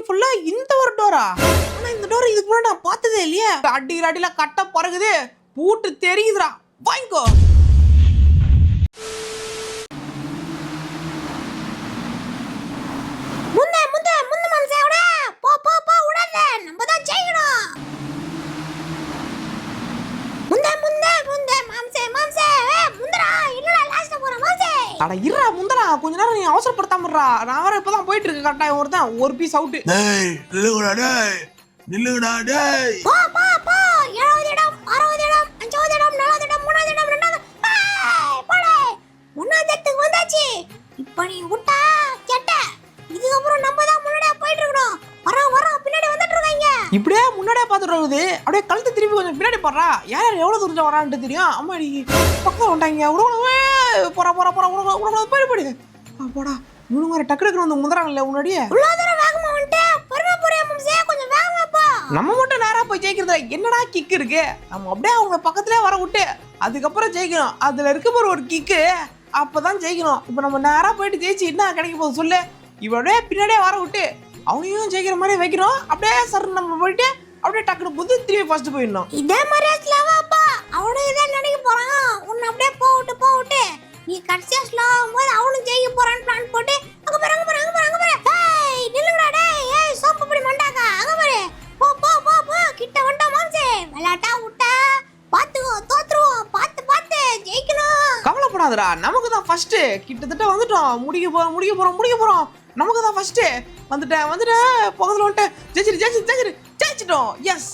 Swimming பூல்ல இந்த ஒரு Dora? ஆனா இந்த டோர் இதுக்கு முன்னாடி நான் பார்த்ததே இல்லையே. அடியில கட்ட பறகுது, பூட்டு தெரியுதுடா. வாங்கிக்கோ. அட இருடா முந்தடா, கொஞ்ச நேரம் நீ அவசரப்படுத்தாமறா. நான் வேற இப்பதான் போயிட்டு இருக்கு கரெக்டா. ஒருத்தன் ஒரு பீஸ் அவுட். டேய் நில்லுங்கடா டேய், நில்லுங்கடா டேய். போ போ போ 7வது இடம் 6வது இடம் 5வது இடம் 4வது இடம் 3வது இடம் 2வது. போடே 1வது இடத்துக்கு வந்தாச்சு. இப்போ நீ விட்டா கெட்ட. இதுக்கு அப்புறம் நம்ம தான் முன்னாடியே போயிட்டு இருக்கணும். வரோம் பின்னாடி வந்துட்டு இருக்காங்க. இப்படியே முன்னாடியே பாத்துட்டு வருது. அப்படியே கழுத்து திருப்பி கொஞ்சம் பின்னாடி போறா. யார் எவ்வளவு தூரம் வரான்னு தெரியும். அம்மாடி பக்கம் வந்துட்டாங்க. போறா போயிடு. போடா இவனு மாதிரி டக்கு வந்து முந்துறாங்கல்ல முன்னாடியே. இவ்வளவு தூரம் வேகமா வந்துட்டு பொறுமை புரியாம கொஞ்சம் வேகமா போ. நம்ம மட்டும் நேரா போய் ஜெயிக்கிறதுல என்னடா கிக் இருக்கு? நம்ம அப்படியே அவங்க பக்கத்துலயே வர விட்டு அதுக்கப்புறம் ஜெயிக்கணும். அதுல இருக்க போற ஒரு கிக்கு, அப்பதான் ஜெயிக்கணும். இப்ப நம்ம நேரா போயிட்டு ஜெயிச்சு என்ன கிடைக்க போகுது சொல்லு? இவனே பின்னாடியே வர விட்டு அவனையும் ஜெயிக்கிற மாதிரி வைக்கிறோம். அப்படியே சார் நம்ம போயிட்டு அப்படியே டக்குனு புது திரும்பி ஃபர்ஸ்ட் போயிடணும். இதே மாதிரி ஸ்லோவாப்பா அவனும் இதே நினைக்க போறான். உன்னை அப்படியே போவிட்டு நீ கடைசியா ஸ்லோவாகும் போது அவனும் ஜெயிக்க போறான்னு பிளான் போட்டு அங்க பாரு. ஏய் நில்லுங்கடா டேய். ஏய் சோம்பப்படி மண்டாக்கா அங்க பாரு. போ கிட்ட வந்தா மாம்சே. விளையாட்டா விட்டா பாத்துக்கோ, தோத்துருவோம். பார்த்து ஜெயிக்கணும். கவலைப்படாதடா, நமக்கு தான் ஃபர்ஸ்ட். கிட்டத்தட்ட வந்துட்டோம். முடிக்க போறோம். நமக்கு தான் ஃபர்ஸ்ட். வந்துட்டேன் பக்கத்துல வந்துட்டு ஜெயிச்சிட்டோம். எஸ்.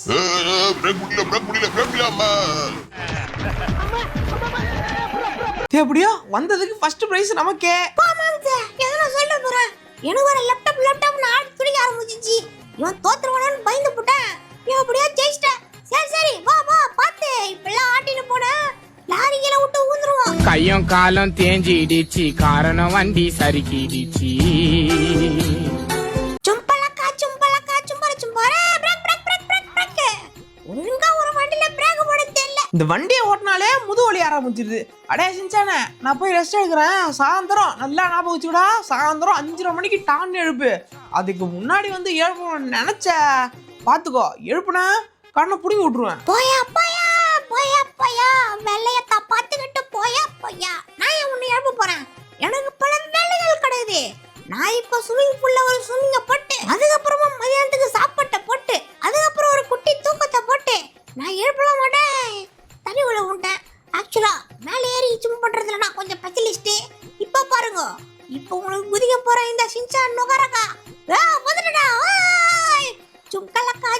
பிரேக் முடியல. எப்படியோ வந்ததுக்கு ஃபர்ஸ்ட் பிரைஸ் நமக்கே. போ மாம்சே, எதனா சொல்ல போறேன். எனக்கு வர லேப்டாப் நான் துடிக்க ஆரம்பிச்சிச்சு. இவன் தோத்துருவானு பயந்து போட்டேன். எப்படியோ ஜெயிச்சிட்டேன். சரி வா பாத்து. இப்பெல்லாம் ஆட்டிட்டு போன லாரியில விட்டு ஊந்துருவோம். கையும் காலம் தேஞ்சிடுச்சு, காரணம் வண்டி சறுக்கிடுச்சு. சும்பலக்கா சும்பாரே பிரேக். ஒழுங்கா ஒரு வண்டியில பிரேக் போட தெரியல. இந்த வண்டியை ஓட்டினாலே முது வலி ஆரம்பிச்சிருது. அடே சின்சானே, நான் போய் ரெஸ்ட் எடுக்கிறேன். சாயந்தரம் நல்லா ஞாபகம் வச்சுக்கூடா. சாயந்தரம் 5:30 மணிக்கு டான்னு எழுப்பு. அதுக்கு முன்னாடி வந்து எழுப்பணும்னு நினைச்ச பாத்துக்கோ. எழுப்புனா கண்ணை புடிங்கி விட்டுருவேன். போயா வெள்ளையத்தா பாத்துக்கிட்டு போயா. நான் உன்னை எழுப்ப போறேன். எனக்கு பல வேலைகள் கிடையாது. நான் இப்ப ஸ்விமிங் பூல்ல ஒரு ஸ்விமிங்க போட்டு, அதுக்கப்புறமா மதியானத்துக்கு சாப்பாட்டை போட்டு, அதுக்கப்புறம் ஒரு குட்டி தூக்கத்தை போட்டு நான் எழுப்பல மாட்டேன். தண்ணி உள்ள விட்டேன். ஆக்சுவலா மேலே ஏறி ஸ்விம் பண்றதுல நான் கொஞ்சம் ஸ்பெஷலிஸ்ட். இப்ப பாருங்க, இப்போ உங்களுக்கு குதிக்க போற இந்த சின்சான் நுகரக்கா வந்துட்டா.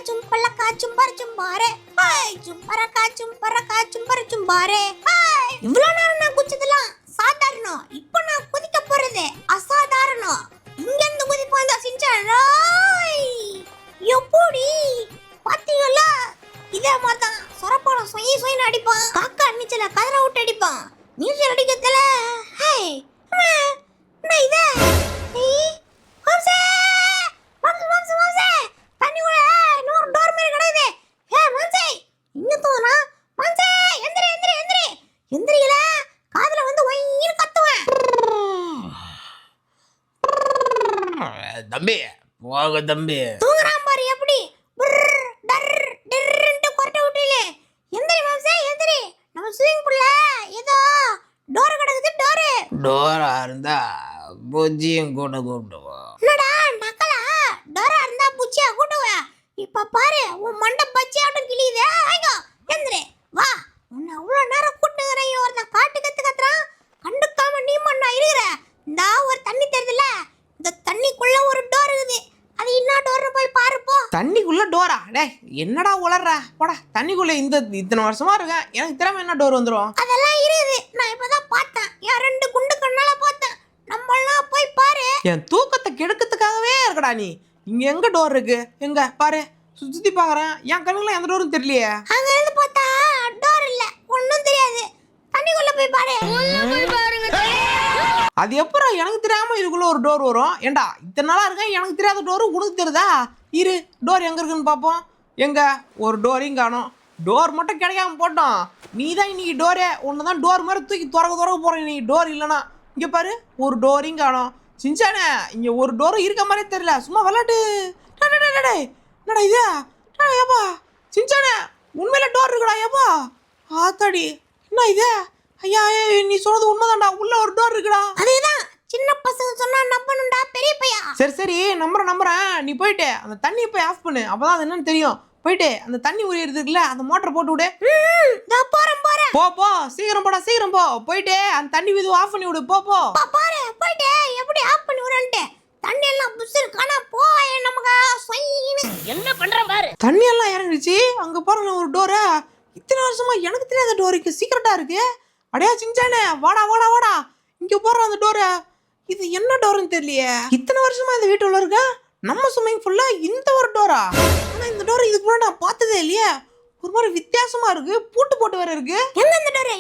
சும்பலக்கா சும்பாரே. சும்பரக்கா. இவ்வளவு நேரம் நான் குதிச்சதெல்லாம் சாதாரணம். இப்போ நான் குதிக்க போறது அசாதாரணம். இங்க இருந்து குதிப்போம் இந்த சின்சான். எப்படி பாத்தீங்களா? இதே மாதிரிதான் சொரப்பாலம் சொயின்னு அடிப்பான். காக்கா நீச்சல கதற விட்டு அடிப்பான். நீச்சல் அடிக்கிறதுல இதே தண்ணி கூட இன்னொரு டோர் மாதிரி கிடையாது. மாம்சே இங்க தூனா. மாம்சே எந்திரில காதுல வந்து ஒயின்னு கத்துவேன். தம்பி போக தம்பி. தூங்குறான் பாரு எப்படி. டர்ன்னு கொரட்டை விட்டீங்களே. எந்திரி மாம்சே எந்திரி. நம்ம ஸ்விமிங் பூல்ல ஏதோ டோர் கிடக்குது. டோரா இருந்தா பூஜ்ஜியம் கூட கூப்பிடுவோம். என்னடா நக்கலா? டோரா இருந்தா பூச்சியா கூட்டுவா? இப்ப பாரு உன் மண்டை பச்சையாட்டம் கிளியுதே. எந்திரி வா. உன்னை அவ்வளவு நேரம் கூட்டுகிறேன். ஒருத்தன் காட்டு கத்துறான். கண்டுக்காம நீ மண்ணா இருக்கிற. இந்த ஒரு தண்ணி தெரியுதுல, இந்த தண்ணிக்குள்ள ஒரு டோர் இருக்குது. அது என்ன டோர்னு போய் பாருப்போ. தண்ணிக்குள்ள டோரா? டே என்னடா உளர்ற? போடா. தண்ணிக்குள்ள இத்தனை வருஷமா இருக்கேன். எனக்கு திறமை என்ன டோர் வந்துரும்? அதெல்லாம் இருக்குது. நான் இப்பதான் பார்த்தேன். என் 2 குண்டு கண்ணால பார்த்தேன். நம்மளாம் போய் பாரு. என் தூக்கத்தை கெடுக்கிறதுக்காகவே இருக்கடா நீ. இங்க எங்க டோர் இருக்கு? எங்க பாரு. சுத்தி பாக்குறேன். என் கண்ணுல எந்த டோரும் தெரியலையே. அங்க இருந்து பார்த்தா டோர் இல்ல, ஒண்ணும் தெரியாது. தண்ணிக்குள்ள போய் பாரு. அது எப்பறம் எனக்கு தெரியாம இதுக்குள்ள ஒரு டோர் வரும்? ஏண்டா இத்தனை நாளா இருக்கேன், எனக்கு தெரியாத டோரு உனக்கு தெரியுதா? இரு டோர் எங்க இருக்குன்னு பாப்போம். எங்க ஒரு டோரையும் காணோம். டோர் மட்டும் கிடைக்காம போட்டோம். நீ தான் இன்னைக்கு டோரே. ஒன்னுதான் டோர் மாதிரி தூக்கி திறக்க போறேன் இன்னைக்கு. டோர் இல்லைனா இங்க பாரு, ஒரு டோரையும் காணோம். சின்சானே இங்க ஒரு டோர் இருக்க மாதிரி தெரியல, சும்மா விளையாட்டு. என்னடா இது? ஏப்பா சின்சானே உண்மையில டோர் இருக்குடா. ஏப்பா ஆத்தாடி, என்ன இது? ஐயா நீ சொன்னது உண்மைதான்டா, உள்ள ஒரு டோர் இருக்குடா. அதேதான் சின்ன பசங்க சொன்னா நம்பணும்டா பெரிய பையா. சரி நம்புறேன். நீ போயிட்டு அந்த தண்ணியை போய் ஆஃப் பண்ணு, அப்பதான் அது என்னன்னு தெரியும். போயிட்டு அந்த தண்ணி உரியறது இருக்குல்ல, அந்த மோட்டரை போட்டு விடு. போறேன் போ சீக்கிரம் போடா, சீக்கிரம் போ. போயிட்டு அந்த தண்ணி விது ஆஃப் பண்ணி விடு. போ பாரு போயிட்டு எப்படி ஆஃப் பண்ணி விடுறேன்ட்டு. தண்ணி எல்லாம் புஷ்ஷு காணா போய் நமக்கு என்ன பண்ற பாரு. தண்ணி எல்லாம் இறங்கிடுச்சு. அங்க பாருங்க ஒரு டோரு. இத்தனை வருஷமா எனக்கு தெரியாத டோருக்கு சீக்கிரட்டா இருக்கு. அடையா சின்சானே வாடா இங்க போற அந்த டோரு. இது என்ன டோர்னு தெரியலையே. இத்தனை வருஷமா இந்த வீட்டுல இருக்க நம்ம ஸ்விம்மிங் ஃபுல்லா இந்த ஒரு டோரா? ஆனா இந்த டோர் இதுக்கு முன்னாடி நான் பார்த்ததே இல்லையே. ஒரு மாதிரி வித்தியாசமா இருக்கு, பூட்டு போட்டு வேற இருக்கு. எங்க அந்த டோர்? ஐ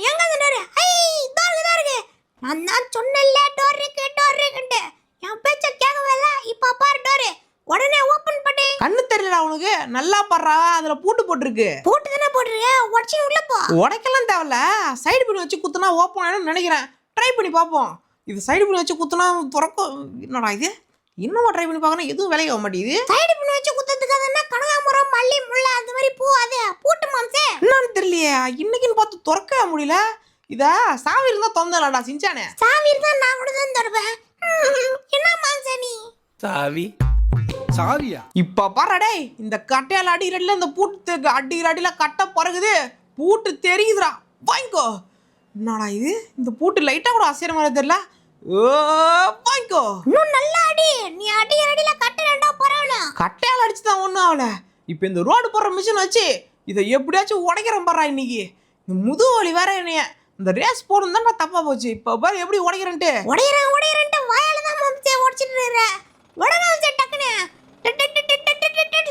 டோர் இருக்கு. நான் தான் சொன்னேன்ல டோர் இருக்குன்ட்டு. என் பேச்ச கேட்கவே இல்ல. இப்ப பாரு டோர். உடனே ஓபன் பண்ணு. கண்ணு தெரியலடா உனக்கு? நல்லா பர்றா, அதுல பூட்டு போட்டுருக்கு. பூட்டு தானே போட்டுருக்கு, உடைச்சி உள்ள போ. உடைக்கலாம் தேவையில்ல, சைடு பின் வச்சு குத்துனா ஓப்பன் ஆயிடும்னு நினைக்கிறேன். ட்ரை பண்ணி பார்ப்போம். இது சைடு பின் வச்சு குத்துனா திறக்கும். என்னடா இது? இன்னும் ட்ரை பண்ணி பார்க்கணும், எதுவும் விலைய ஆக மாட்டேங்குது. சைடு பின் வச்சு குத்துறதுக்கு என்ன கனகாமரம் மல்லி முல்லை அந்த மாதிரி பூ அது பூட்டு மாம்சே. என்னன்னு தெரியலையே, இன்னைக்குன்னு பார்த்து திறக்க முடியல. இத சாவி இருந்தா திறந்தலாம்டா சின்சானே. சாவி இருந்தா நான் கூட தான் தருவேன். என்ன மாம்சே நீ? சாவியா? இப்ப பாருடே, இந்த கட்டையால அடிக்கிறடில இந்த பூட்டு அடிக்கிறடில கட்ட பறகுது, பூட்டு தெரியுதுடா. வாங்கிக்கோ. என்னடா இது? இந்த பூட்டு லைட்டா கூட அசைற மாதிரி தெரியல. வாங்கிக்கோ. இன்னும் நல்லா அடி. நீ அடியில கட்டலடா பரவாயில்ல. கட்டையால அடிச்சுதான் ஒண்ணும் ஆகல. இப்ப இந்த ரோடு போடுற மிஷின் வச்சு இதை எப்படியாச்சும் உடைக்கிறேன் பாரு. இன்னைக்கு இந்த முதுகு வலி வேற என்னைய. இந்த ரேஸ் போடும் தான் தப்பா போச்சு. இப்ப பாரு எப்படி உடைக்கிறேன்ட்டு. உடையறேன்ட்டு வாயால தான் மாம்சே உடைச்சிட்டு இருக்க. உடனே வந்து டக்குனே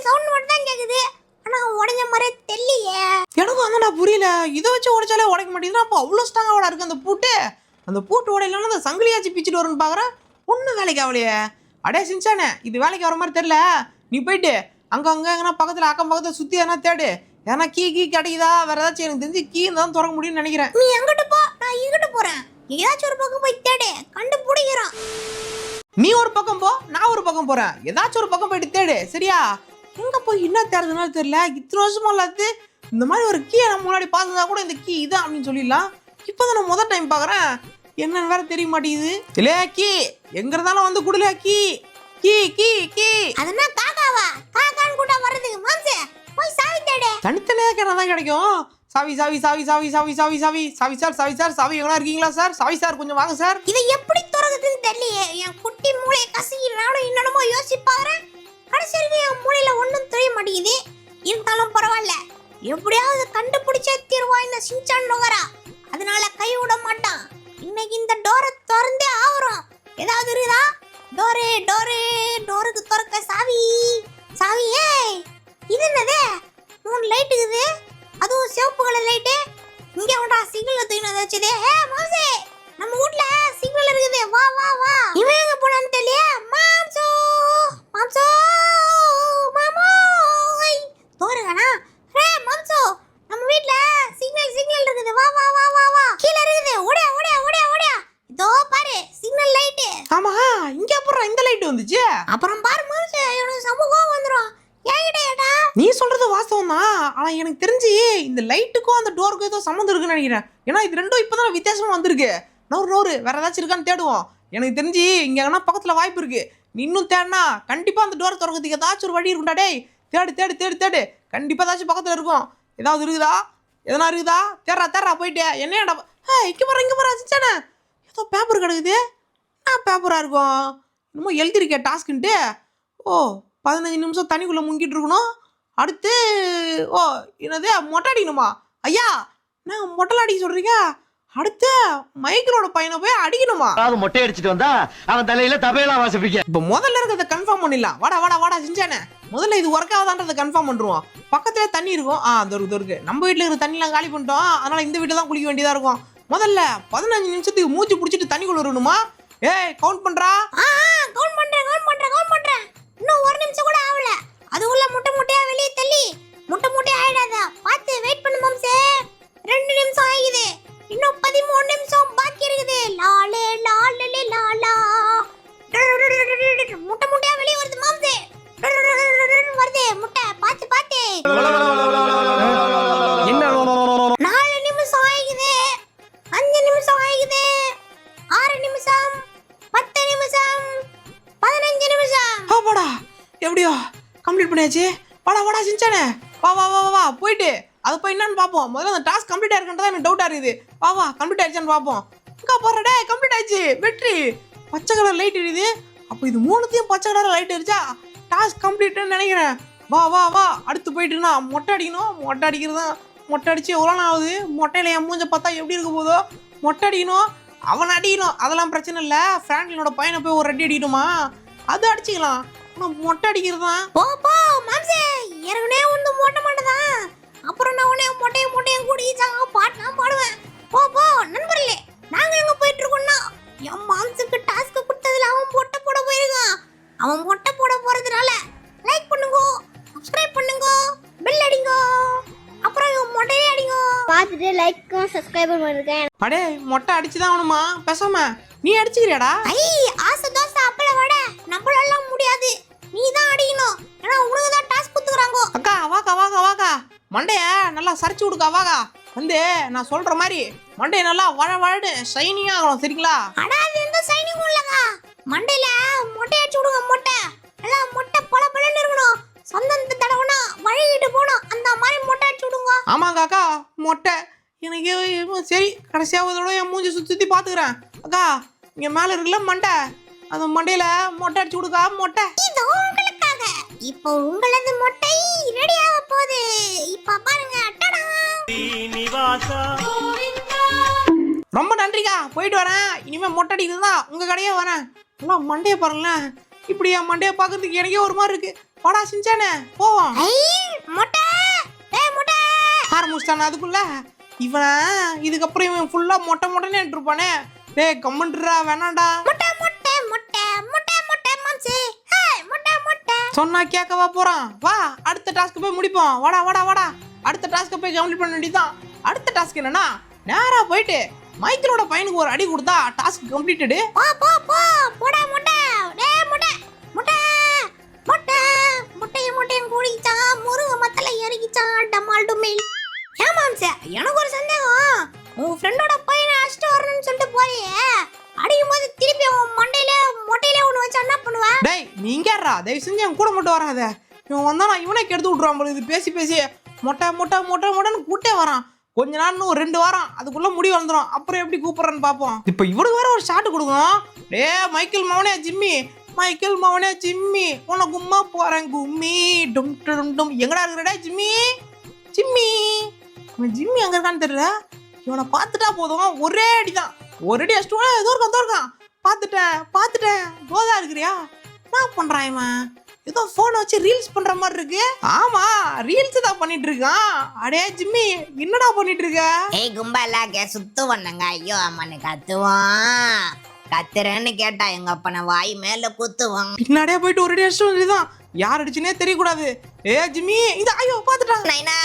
சவுண்ட் மட்டும் தான் கேக்குது. ஆனா உடைஞ்ச மாதிரி தெரியலையே. எனக்கும் அந்தடா புரியல. இதை வச்சு உடைச்சாலே உடைக்க மாட்டேங்குதுன்னா அப்போ அவ்வளோ ஸ்ட்ராங்காக இருக்கு அந்த பூட்டு. அந்த பூட்டு உடையிலன்னா அந்த சங்கிலியாச்சு பிச்சுட்டு வரும்னு பார்க்குறேன். ஒன்றும் வேலைக்கு ஆகலையே. அடே சின்சானே, இது வேலைக்கு வர மாதிரி தெரியல. நீ போயிட்டு அங்கே எங்கன்னா பக்கத்தில் அக்கம் பக்கத்தில் சுற்றி எதனா தேடு. ஏன்னா கீ கிடைக்குதா வேற ஏதாச்சும். எனக்கு தெரிஞ்சு கீ தான் திறக்க முடியும்னு நினைக்கிறேன். நீ எங்கிட்டு போ, நான் இங்கிட்டு போறேன். ஏதாச்சும் ஒரு பக்கம் போய் தேடு, கண்டுபிடிக்கிறோம். நீ ஒரு பக்கம் போ, நான் ஒரு பக்கம் போறேன். ஏதாச்சும் ஒரு பக்கம் போயிட்டு தேடு, சரியா? எங்க போய் என்ன தேடுறதுனால தெரியல. இத்தனை வருஷமா இல்லாது இந்த மாதிரி ஒரு கீயை நம்ம முன்னாடி பார்த்தா கூட இந்த கீ இதான் அப்படின்னு சொல்லிடலாம். இப்போதான் நான் முதல் டைம் பார்க்குறேன். என்னன்னு வேற தெரிய மாட்டேங்குது. இல்லையா கீ எங்க இருந்தாலும் வந்து குடுலையா கீ கீ கீ கீ. அதுனா காக்காவா? காக்கான்னு கூட வர்றதுக்கு மாம்சே போய் சாவி தேடு. தனித்தனியாக கேட்டால் கிடைக்கும். சாவி சாவி சாவி சாவி சாவி சாவி சாவி சாவி சார் சாவி எங்கன்னா இருக்கீங்களா சார்? சாவி சார் கொஞ்சம் வாங்க சார். இதை எப்படி திறக்குதுன்னு தெரியலையே. என் குட்டி மூளையை கசக்கி நானும் என்னென்னமோ யோசிப்பாக்குறேன். கடைசியில் என் மூளையில ஒன்றும் தெரிய மாட்டேங்குது. இருந்தாலும் பரவாயில்ல, எப்படியாவது கண்டுபிடிச்சே தீர்வா இந்த சின்சான் நுகரா. அதனால கை விட மாட்டான். இன்னைக்கு இந்த டோரை திறந்தே ஆகுறோம். ஏதாவது இருக்குதா? டோருக்கு திறக்க சாவி. ஏய் இது என்னது? 3 லைட் இருக்குது, அதுவும் சிவப்பு கலர் லைட்டு. இங்க ஒன்றா சிக்னல் தூக்கின வச்சதே. மாம்சே நம்ம வீட்ல சிக்னல் இருக்குது. வா இவன் எங்க போனான்னு தெரியல. மாம்சோ மாமோய் தோறுகனா. மாம்சோ நம்ம வீட்ல சிக்னல் இருக்குது. வா கீழ இருக்குது. ஓடியா இதோ பாரு சிக்னல் லைட். ஆமா, இங்க அப்புறம் இந்த லைட் வந்துச்சு. அப்புறம் பாரு மாம்சே, எனக்கு சமூகம் வந்துரும். ஏடா நீ சொல்றது வாஸ்தவம் தான். ஆனா எனக்கு தெரிஞ்சு இந்த லைட்டுக்கும் அந்த டோருக்கும் ஏதோ சம்மந்தம் இருக்குன்னு நினைக்கிறேன். ஏன்னா இது ரெண்டும் இப்பதான் வித்தியாசமா வந்திருக்கு. நூறு வேற ஏதாச்சும் இருக்கான்னு தேடுவோம். எனக்கு தெரிஞ்சு இங்க எங்கன்னா பக்கத்துல வாய்ப்பு இருக்கு. நீ இன்னும் தேடினா கண்டிப்பா அந்த டோரை திறக்கிறதுக்கு ஏதாச்சும் ஒரு வழி இருக்கும்டா. டேய் தேடு கண்டிப்பா ஏதாச்சும் பக்கத்துல இருக்கும். ஏதாவது இருக்குதா? எதனா இருக்குதா? தேடுறா போயிட்டு. என்னடா இங்க போற சின்சானே, ஏதோ பேப்பர் கிடக்குது. என்ன பேப்பரா இருக்கும்? இன்னமும் எழுதிருக்கேன் டாஸ்க்குன்ட்டு. ஓ 15 நிமிஷம் தண்ணிக்குள்ள முங்கிட்டு இருக்கணும். அடுத்து என்னது மொட்டை அடிக்கணுமா? ஐயா நான் மொட்டை அடிக்க சொல்றீங்க. அடுத்து மைக்கேலோட பையனை போய் அடிக்கணுமா? மொட்டை அடிச்சிட்டு வந்தா அவன் தலையில தபையெல்லாம் வாசிப்பீங்க. இப்ப முதல்ல இருக்கிறத கன்ஃபார்ம் பண்ணிடலாம். வாடா சின்சானே, முதல்ல இது ஒர்க் ஆகுதான்றதை கன்ஃபார்ம் பண்றோம். பக்கத்துல தண்ணி இருக்கும். இருக்கு. நம்ம வீட்டுல இருக்கிற தண்ணி எல்லாம் காலி பண்ணிட்டோம். அதனால இந்த வீட்டுல தான் குளிக்க வேண்டியதா இருக்கும். முதல்ல 15 நிமிஷத்துக்கு மூச்சு பிடிச்சிட்டு தண்ணிக்குள்ள வரணுமா? ஏய் கவுண்ட் பண்றா. கவுண்ட் பண்றேன். இன்னும் 1 நிமிஷம் கூட ஆகல. அதுக்குள்ள முட்டையா வெளியே தள்ளி முட்டை ஆயிடாத. பார்த்து வெயிட் பண்ணு மாம்சே. 2 நிமிஷம் ஆகிது. இன்னும் 13 நிமிஷம் பாக்கி இருக்குது. லாலே லாலலே லாலா. எப்படியோ கம்ப்ளீட் பண்ணியாச்சு. வாடா வாடா சின்சானே, வா வா வா வா போயிட்டு அதை போய் என்னன்னு பார்ப்போம். முதல்ல அந்த டாஸ்க் கம்ப்ளீட் ஆயிருக்குன்றதா எனக்கு டவுட்டாக இருக்குது. வா வா கம்ப்ளீட் ஆயிடுச்சான்னு பார்ப்போம். இங்கே போடுற டே கம்ப்ளீட் ஆயிடுச்சு, வெற்றி. பச்சை கலர் லைட் எரியுது. அப்போ இது மூணுத்தையும் பச்சை கலர் லைட் எரிச்சா டாஸ்க் கம்ப்ளீட்னு நினைக்கிறேன். வா வா வா அடுத்து போயிட்டுனா மொட்டை அடிக்கணும். மொட்டை அடிக்கிறது தான். மொட்டை அடிச்சு எவ்வளோ நாள் ஆகுது? மொட்டையில் என் மூஞ்ச பார்த்தா எப்படி இருக்க போதோ. மொட்டை அடிக்கணும், அவனை அடிக்கணும், அதெல்லாம் பிரச்சனை இல்லை. ஃப்ராங்க்லினோட பையனை போய் ஒரு அடி அடிக்கணுமா, அது அடிச்சுக்கலாம். ஆனால் மொட்டை அடிக்கிறது தான். போ போ மாம்சே, ஏற்கனவே வந்து மொட்டை மாட்டதான். அப்புறம் நான் உடனே மொட்டையும் கூடிச்சாங்க பாட்டு நான் பாடுவேன். போ போ நண்பர்களே, நாங்க எங்க போயிட்டு இருக்கோம்னா என் மாம்சுக்கு டாஸ்க் கொடுத்ததுல அவன் மொட்டை போட போயிருக்கான். அவன் மொட்டை போட போறதுனால லைக் பண்ணுங்க, சப்ஸ்கிரைப் பண்ணுங்க, பெல் அடிங்க, அப்புறம் இவன் மொட்டையே அடிங்க. பார்த்துட்டு லைக்கும் சப்ஸ்கிரைபர் பண்ணிருக்கேன். அடே மொட்டை அடிச்சுதான் ஆகணுமா? பேசாம நீ அடிச்சுக்கிறியாடா? ஐ ஆசை தோசை அப்பள வட நம்மளால முடியாது, நீ தான் அடிக்கணும். ஏன்னா உனக்கு தான் டாஸ்க் கொடுத்துறாங்க. அக்கா வாக்கா வாக்கா வாக்கா, மண்டைய நல்லா சரிச்சு விடுக்கா. வாக்கா வந்து நான் சொல்ற மாதிரி மண்டைய நல்லா வழவழன்னு ஷைனிங்கா ஆகணும், சரிங்களா? அடா அது எந்த சைனிங்கும் இல்லங்க. மண்டையில மொட்டை அடிச்சு விடுங்க. மொட்டை நல்லா மொட்டை பல பலன்னு இருக்கணும். சொந்தத்தை தடவுனா வழிகிட்டு போகணும். அந்த மாதிரி மொட்டை அடிச்சு விடுங்க. ஆமாங்க அக்கா, மொட்டை எனக்கு சரி. கடைசியாவதோட என் மூஞ்சி சுத்தி பாத்துக்கிறேன். அக்கா இங்க மேல இருக்குல்ல மண்டை, அந்த மண்டையில மொட்டை அடிச்சு விடுக்கா. மொட்டை இது உங்களுக்காக. இப்போ உங்களது மொட்டை ரெடி ஆக போகுது. இப்ப பாருங்க. டடா. ரொம்ப நன்றிக்கா, போயிட்டு வரேன். இனிமே மொட்டை அடிக்கிறது தான் உங்க கடையே வரேன். நல்லா மண்டையை பாருங்களேன். இப்படி என் மண்டையை பார்க்கறதுக்கு எனக்கே ஒரு மாதிரி இருக்கு. வாடா சின்சானே போவோம். ஐ மொட்டை, ஏய் மொட்டை. ஆரம்பிச்சிட்டானே அதுக்குள்ள இவன். இதுக்கப்புறம் இவன் ஃபுல்லா மொட்டை மொட்டைன்னு இருப்பானே. டேய் கம்மன்றா வேணாண்டா. மொட்டை மொட்டை மொட்டை மொட்டை மொட்டை மாம்சே. ஹேய் மொட்டை மொட்டை. சொன்னா கேட்கவா போறான்? வா அடுத்த டாஸ்க் போய் முடிப்போம். வாடா வாடா வாடா அடுத்த டாஸ்க் போய் கம்ப்ளீட் பண்ண வேண்டியதான். அடுத்த டாஸ்க் என்னன்னா நேரா போயிட்டு மைக்கேலோட பையனுக்கு ஒரு அடி கொடுத்தா டாஸ்க் கம்ப்ளீட்டடு. போ போ போ போடா மொட்டை. டேய் மொட்டை மொட்டை மொட்டை மொட்டையும் கூடிச்சான். முருங்க மத்தல ஏறிக்கிச்சான். டமால் டுமில். ஏன் மாம்சே, எனக்கு ஒரு சந்தேகம். உன் ஃப்ரெண்டோட பையனை அடிச்சுட்டு வரணும்னு சொல்லிட்டு போறியே, அடிக்கும் போது திருப்பி உன் மொட்டையில ஒன்று வச்சா என்ன பண்ணுவ? டேய் நீங்க யாரா? தயவு செஞ்சு என் கூட மட்டும் வராத. இவன் வந்தா நான் இவனே கெடுத்து விட்ருவான் போல. இது பேசி பேசி மொட்டை மொட்டை மொட்டை மொட்டைன்னு கூட்டே வரான். கொஞ்ச நாள் இன்னும் ஒரு 2 வாரம் அதுக்குள்ள முடி வந்துடும். அப்புறம் எப்படி கூப்பிடுறேன்னு பார்ப்போம். இப்போ இவனுக்கு வேற ஒரு ஷாட் கொடுக்கணும். டே மைக்கேல் மவனே ஜிம்மி, மைக்கேல் மவனே ஜிம்மி, உன கும்மா போறேன் கும்மி டும் டும் டும். எங்கடா இருக்கிறடா ஜிம்மி? ஜிம்மி இவன் ஜிம்மி எங்க இருக்கான்னு தெரியல. இவனை பார்த்துட்டா போதும் ஒரே அடிதான். ஒரு அடி அடிச்சுட்டு ஏதோ இருக்கான். பார்த்துட்டேன் போதா இருக்கிறியா? என்ன பண்றான் இவன்? ஏதோ போனை வச்சு ரீல்ஸ் பண்ற மாதிரி இருக்கு. ஆமா ரீல்ஸ் தான் பண்ணிட்டு இருக்கான். அடே ஜிம்மி என்னடா பண்ணிட்டு இருக்க? ஏய் கும்பலாக சுத்து வந்தங்க. ஐயோ அம்மனு கத்துவான். கத்துறேன்னு கேட்டா எங்க அப்பனை வாய் மேல குத்துவான். பின்னாடியே போயிட்டு ஒரு அடி அடிச்சுட்டு வந்துதான். யார் அடிச்சுனே தெரியக்கூடாது. ஏ ஜிம்மி இது ஐயோ பாத்துட்டான். நைனா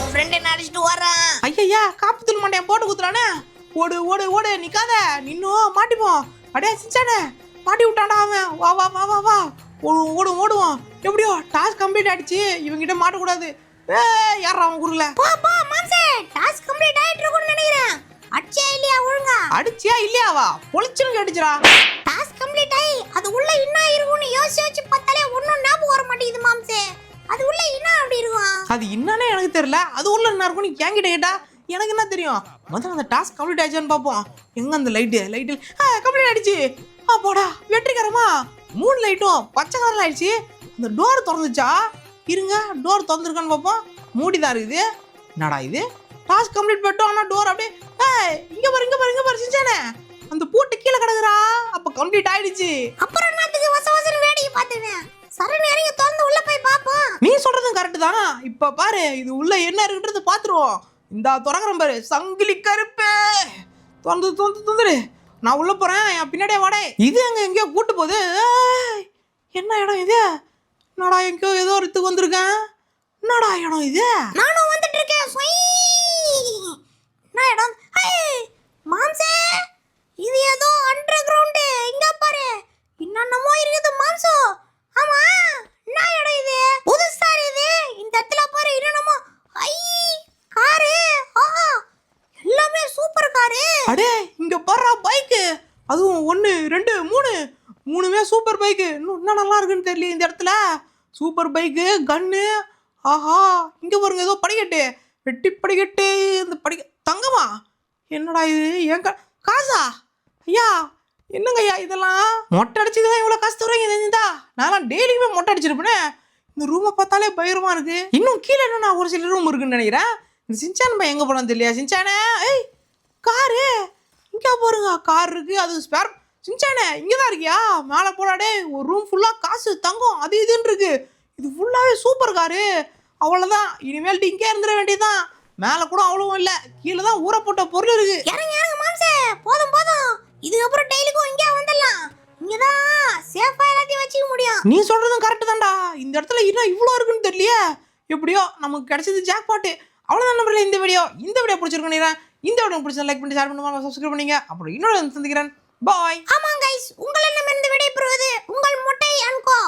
உன் ஃப்ரெண்ட் என்ன அடிச்சுட்டு வரான். ஐயா காப்புத்தூள் மண்டைய போட்டு குத்துறானே. ஓடு ஓடு ஓடு நிக்காத, நின்னும் மாட்டிப்போம். அடே சின்சானே மாட்டி விட்டான்டா அவன். வா வா வா வா வா ஓடுவோம். எப்படியோ டாஸ்க் கம்ப்ளீட் ஆயிடுச்சு. இவங்கிட்ட மாட்டக்கூடாது. யாரா அவன் குருல? போ போ மாம்சே, டாஸ்க் கம்ப்ளீட் ஆயிட்டு இருக்குன்னு நினைக்கிறேன். அடிச்சியா இல்லையா ஒழுங்கா? அடிச்சியா இல்லையாவா? பொளிச்சுன்னு அடிச்சிரா. டாஸ்க் கம்ப்ளீட் ஆயி அது உள்ள என்ன இருக்கும்னு யோசிச்சு பார்த்தாலே ஒன்னும் ஞாபகம் வர மாட்டேங்குது மாம்சே. அது உள்ள என்ன அப்படி இருக்கும்? அது என்னன்னு எனக்கு தெரியல. அது உள்ள என்ன இருக்கும்னு என்கிட்ட கேட்டா எனக்கு என்ன தெரியும்? முதல்ல அந்த டாஸ்க் கம்ப்ளீட் ஆயிடுச்சான்னு பார்ப்போம். எங்க அந்த லைட்டு கம்ப்ளீட் ஆயிடுச்சு. போடா வெற்றிகரமா 3 லைட்டும் பச்சை கலர்ல ஆயிடுச்சு. இந்த டோர் திறந்துச்சா? இருங்க டோர் திறந்துருக்கான்னு பார்ப்போம். மூடிதான் இருக்குது. என்னடா இது? டாஸ்க் கம்ப்ளீட் பண்ணிட்டோம். ஆனா டோர் அப்படியே இங்க பாரு சின்சானே, அந்த பூட்டு கீழே கிடக்குறா. அப்ப கம்ப்ளீட் ஆயிடுச்சு. அப்புறம் என்னத்துக்கு வசவசன்னு வேடிக்கை பார்த்துவேன். சரண் இறங்கி திறந்து உள்ள போய் பாப்போம். நீ சொல்றதும் கரெக்ட் தான். இப்ப பாரு இது உள்ள என்ன இருக்குன்றது பாத்துருவோம். இந்த திறக்கிறேன் பாரு, சங்கிலி கருப்பு. தொந்துரு. நான் உள்ள போறேன், என் பின்னாடியே வாடே. இது எங்கேயோ கூட்டு போகுது. என்ன இடம் இது? என்னடா எங்கேயோ ஏதோ இடத்துக்கு வந்திருக்கேன். என்னடா இடம் இது? நானும் வந்துட்டு இருக்கேன். என்ன இடம்? மாம்சே, இது ஏதோ அண்டர் கிரவுண்ட். இங்க பாரு என்னென்னமோ இருக்குது மாம்சோ. ஆமா என்ன இடம் இது? புதுசா இருக்குது. இந்த இடத்துல பாரு என்னென்னமோ. காரு. ஆஹா எல்லாமே சூப்பர் காரு. அடே இங்க பாரு பைக்கு. அதுவும் 1 2 3 3மே சூப்பர் பைக்கு. இன்னும் என்ன நல்லா இருக்குன்னு தெரியல இந்த இடத்துல. சூப்பர் பைக்கு கன்னு. ஆஹா இங்க பாருங்க ஏதோ படிக்கட்டு, வெட்டி படிக்கட்டு. இந்த தங்கமா என்னடா இது? காசா? ஐயா என்னங்க ஐயா இதெல்லாம்? மொட்டை அடிச்சுதான் இவ்வளோ காசு தருவீங்க தெரிஞ்சுதா? நான் டெய்லியுமே மொட்டை அடிச்சிருப்பேனே. இந்த ரூமை பார்த்தாலே பயமா இருக்கு. இன்னும் கீழே என்ன ஒரு சில ரூம் இருக்குன்னு நினைக்கிறேன். இந்த சின்சான் பையன் எங்க போனான்னு தெரியல. சின்சானே ஏய் காரு இங்க பாருங்க, கார் இருக்கு. அது ஸ்பேர். சின்சானே இங்கதான் இருக்கியா? மேலே போடாடே. ஒரு ரூம் ஃபுல்லா காசு தங்கம் அது இதுன்னு இருக்கு. இது ஃபுல்லாவே சூப்பர் காரு. அவ்வளவுதான், இனிமேல்ட்டு இங்கே இருந்துட வேண்டியதுதான். மேலே கூட அவ்வளவும் இல்லை, கீழே தான் ஊற போட்ட பொருள் இருக்கு. இறங்க மாம்சே, போதும் போதும். இதுக்கப்புறம் டெய்லிக்கும் இங்கே வந்துடலாம். இங்கதான் சேஃபா எல்லாத்தையும் வச்சுக்க முடியும். நீ சொல்றதும் கரெக்ட் தான்டா. இந்த இடத்துல இன்னும் இவ்வளோ இருக்குன்னு தெரியலையே. எப்படியோ நமக்கு கிடைச்சது ஜாக் பாட்டு. அவ்வளோதான் நம்பரில் இந்த வீடியோ பிடிச்சிருக்கேன் நினைக்கிறேன். இந்த வீடியோ பிடிச்சா லைக் பண்ணி ஷேர் பண்ணுவாங்க, சப்ஸ்கிரைப் பண்ணீங்க. அப்புறம் இன்னொரு சந்திக்கிறேன். பாய். ஆமாம் கைஸ், உங்களிடம் இருந்து விடைபெறுவது உங்கள் மொட்டை அன்கோ.